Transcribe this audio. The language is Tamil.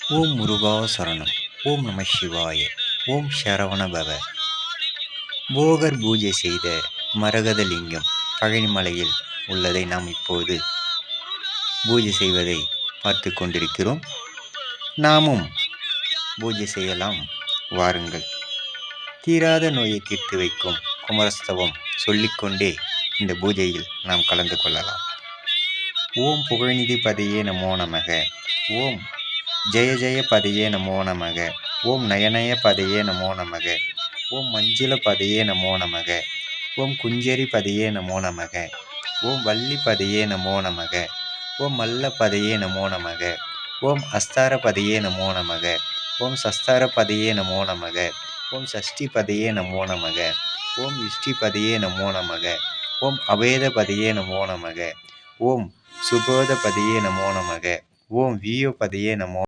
ஓம் முருகா சரணம். ஓம் நம சிவாய. ஓம் சரவண பவ. போகர் பூஜை செய்த மரகத லிங்கம் பழனிமலையில் உள்ளதை நாம் இப்போது பூஜை செய்வதை பார்த்து கொண்டிருக்கிறோம். நாமும் பூஜை செய்யலாம் வாருங்கள். தீராத நோயை தீர்த்து வைக்கும் குமரஸ்தவம் சொல்லிக்கொண்டே இந்த பூஜையில் நாம் கலந்து கொள்ளலாம். ஓம் புகழ்நிதி பதியே நமோ நமக. ஓம் ஜெய ஜெய பதியே நமோ நமக. ஓம் நயனய பதியே நமோ நமக. ஓம் மஞ்சுள பதியே நமோ நமக. ஓம் குஞ்சரி பதியே நமோ நமக. ஓம் வள்ளி பதியே நமோ நமக. ஓம் மல்ல பதியே நமோ நமக. ஓம் அஸ்தார பதியே நமோ நமக. ஓம் சஸ்தார பதியே நமோ நமக. ஓம் சஷ்டி பதியே நமோ நமக. ஓம் இஷ்டி பதியே நமோ நமக. ஓம் அபேத பதியே நமோ நமக. ஓம் சுபோத பதியே நமோ நமக. ஓம் வீயோ பதியே நமோ